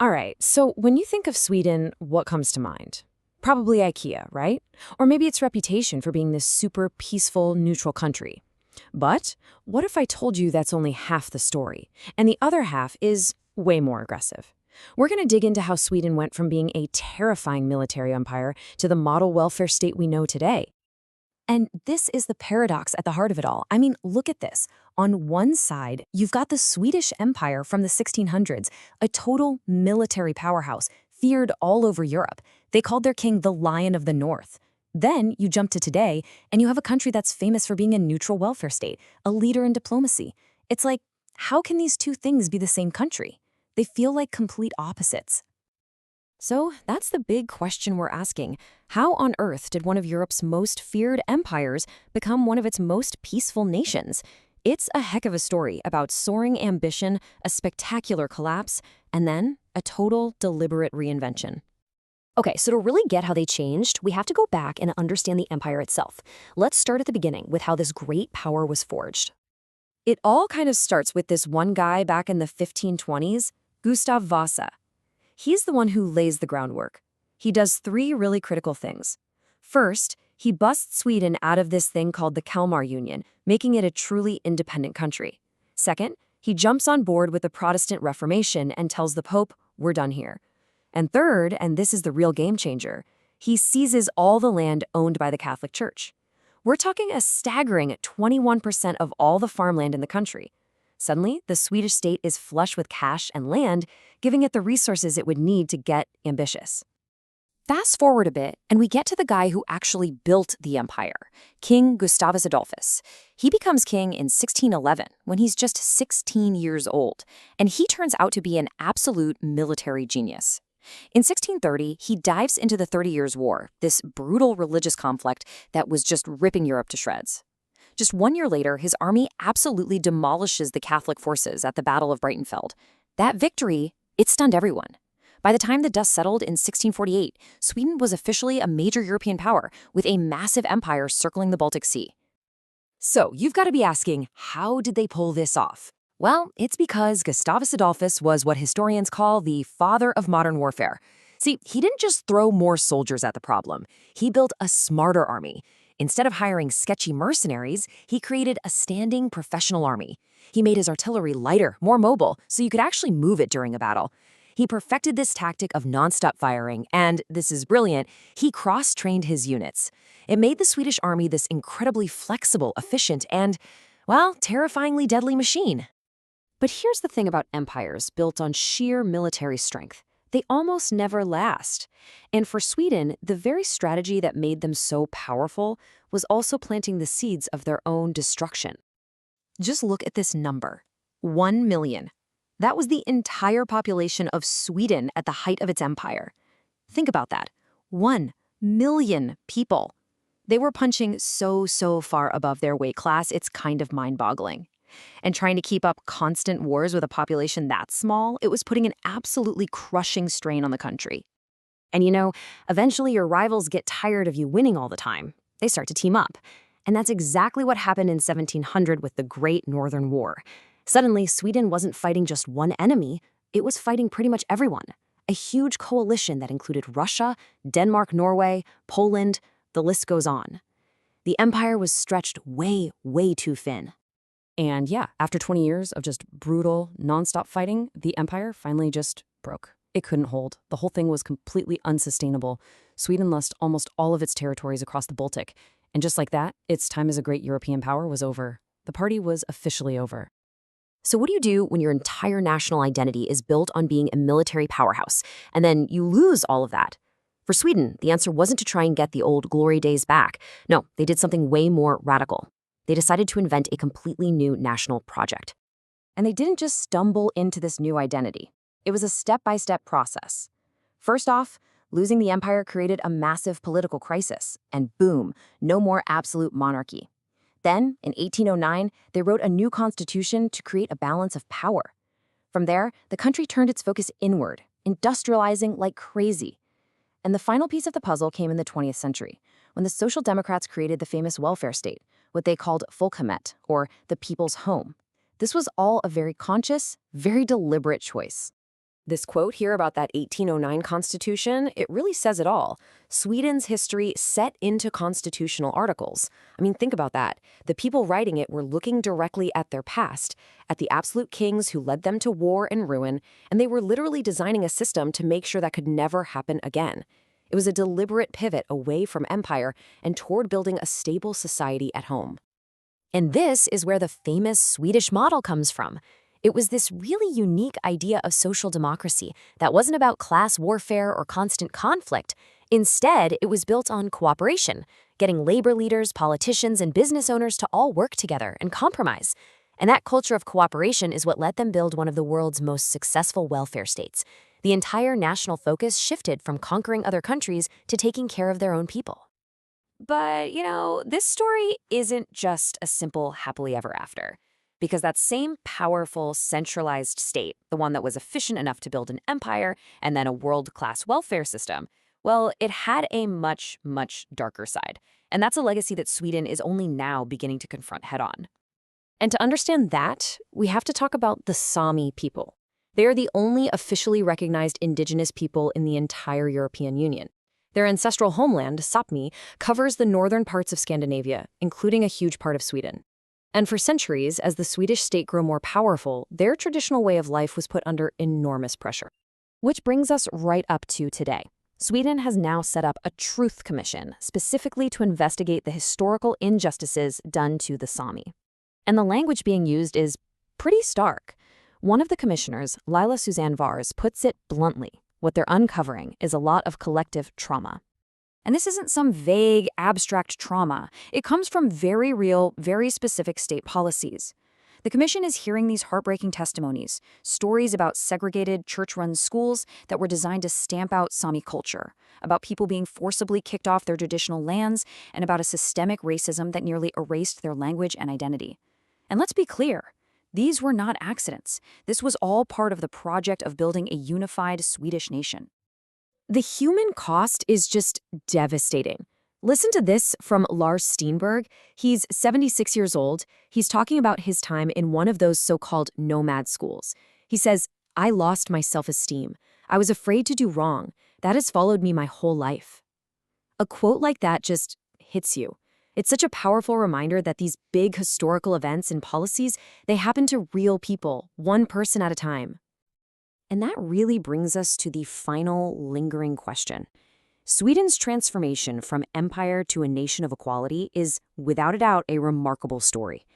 All right, so when you think of Sweden, what comes to mind? Probably IKEA, right? Or maybe its reputation for being this super peaceful, neutral country. But what if I told you that's only half the story, and the other half is way more aggressive? We're going to dig into how Sweden went from being a terrifying military empire to the model welfare state we know today. And this is the paradox at the heart of it all. I mean, look at this. On one side, you've got the Swedish Empire from the 1600s, a total military powerhouse, feared all over Europe. They called their king the Lion of the North. Then you jump to today, and you have a country that's famous for being a neutral welfare state, a leader in diplomacy. It's like, how can these two things be the same country? They feel like complete opposites. So that's the big question we're asking. How on earth did one of Europe's most feared empires become one of its most peaceful nations? It's a heck of a story about soaring ambition, a spectacular collapse, and then a total, deliberate reinvention. Okay, so to really get how they changed, we have to go back and understand the empire itself. Let's start at the beginning with how this great power was forged. It all kind of starts with this one guy back in the 1520s, Gustav Vasa. He's the one who lays the groundwork. He does three really critical things. First, he busts Sweden out of this thing called the Kalmar Union, making it a truly independent country. Second, he jumps on board with the Protestant Reformation and tells the Pope, we're done here. And third, and this is the real game changer, he seizes all the land owned by the Catholic Church. We're talking a staggering 21% of all the farmland in the country. Suddenly, the Swedish state is flush with cash and land, giving it the resources it would need to get ambitious. Fast forward a bit, and we get to the guy who actually built the empire, King Gustavus Adolphus. He becomes king in 1611, when he's just 16 years old, and he turns out to be an absolute military genius. In 1630, he dives into the 30 Years' War, this brutal religious conflict that was just ripping Europe to shreds. Just 1 year later, his army absolutely demolishes the Catholic forces at the Battle of Breitenfeld. That victory, it stunned everyone. By the time the dust settled in 1648, Sweden was officially a major European power with a massive empire circling the Baltic Sea. So, you've got to be asking, how did they pull this off? Well, it's because Gustavus Adolphus was what historians call the father of modern warfare. See, he didn't just throw more soldiers at the problem. He built a smarter army. Instead of hiring sketchy mercenaries, he created a standing professional army. He made his artillery lighter, more mobile, so you could actually move it during a battle. He perfected this tactic of nonstop firing, and, this is brilliant, he cross-trained his units. It made the Swedish army this incredibly flexible, efficient, and, well, terrifyingly deadly machine. But here's the thing about empires built on sheer military strength. They almost never last. And for Sweden, the very strategy that made them so powerful was also planting the seeds of their own destruction. Just look at this number, 1 million. That was the entire population of Sweden at the height of its empire. Think about that, 1 million people. They were punching so far above their weight class, it's kind of mind-boggling. And trying to keep up constant wars with a population that small, it was putting an absolutely crushing strain on the country. And eventually your rivals get tired of you winning all the time. They start to team up. And that's exactly what happened in 1700 with the Great Northern War. Suddenly, Sweden wasn't fighting just one enemy, it was fighting pretty much everyone. A huge coalition that included Russia, Denmark, Norway, Poland, the list goes on. The empire was stretched way too thin. And yeah, after 20 years of just brutal, nonstop fighting, the empire finally just broke. It couldn't hold. The whole thing was completely unsustainable. Sweden lost almost all of its territories across the Baltic. And just like that, its time as a great European power was over. The party was officially over. So what do you do when your entire national identity is built on being a military powerhouse, and then you lose all of that? For Sweden, the answer wasn't to try and get the old glory days back. No, they did something way more radical. They decided to invent a completely new national project. And they didn't just stumble into this new identity. It was a step-by-step process. First off, losing the empire created a massive political crisis, and boom, no more absolute monarchy. Then, in 1809, they wrote a new constitution to create a balance of power. From there, the country turned its focus inward, industrializing like crazy. And the final piece of the puzzle came in the 20th century, when the Social Democrats created the famous welfare state, what they called Folkhemmet, or the people's home. This was all a very conscious, very deliberate choice. This quote here about that 1809 constitution, it really says it all. Sweden's history set into constitutional articles. I mean, think about that. The people writing it were looking directly at their past, at the absolute kings who led them to war and ruin, and they were literally designing a system to make sure that could never happen again. It was a deliberate pivot away from empire and toward building a stable society at home. And this is where the famous Swedish model comes from. It was this really unique idea of social democracy that wasn't about class warfare or constant conflict. Instead, it was built on cooperation, getting labor leaders, politicians, and business owners to all work together and compromise. And that culture of cooperation is what let them build one of the world's most successful welfare states. The entire national focus shifted from conquering other countries to taking care of their own people. But, this story isn't just a simple happily ever after. Because that same powerful, centralized state, the one that was efficient enough to build an empire and then a world-class welfare system, well, it had a much, much darker side. And that's a legacy that Sweden is only now beginning to confront head-on. And to understand that, we have to talk about the Sami people. They are the only officially recognized indigenous people in the entire European Union. Their ancestral homeland, Sapmi, covers the northern parts of Scandinavia, including a huge part of Sweden. And for centuries, as the Swedish state grew more powerful, their traditional way of life was put under enormous pressure. Which brings us right up to today. Sweden has now set up a truth commission, specifically to investigate the historical injustices done to the Sami. And the language being used is pretty stark. One of the commissioners, Lila Suzanne Vars, puts it bluntly. What they're uncovering is a lot of collective trauma. And this isn't some vague, abstract trauma. It comes from very real, very specific state policies. The commission is hearing these heartbreaking testimonies, stories about segregated, church-run schools that were designed to stamp out Sami culture, about people being forcibly kicked off their traditional lands, and about a systemic racism that nearly erased their language and identity. And let's be clear, these were not accidents. This was all part of the project of building a unified Swedish nation. The human cost is just devastating. Listen to this from Lars Steenberg. He's 76 years old. He's talking about his time in one of those so-called nomad schools. He says, "I lost my self-esteem. I was afraid to do wrong. That has followed me my whole life." A quote like that just hits you. It's such a powerful reminder that these big historical events and policies, they happen to real people, one person at a time. And that really brings us to the final lingering question. Sweden's transformation from empire to a nation of equality is, without a doubt, a remarkable story.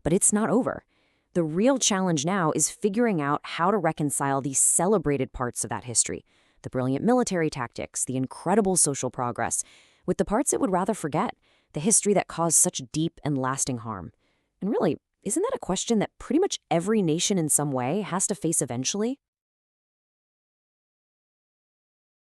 But it's not over. The real challenge now is figuring out how to reconcile these celebrated parts of that history, the brilliant military tactics, the incredible social progress, with the parts it would rather forget, the history that caused such deep and lasting harm. And really, isn't that a question that pretty much every nation in some way has to face eventually?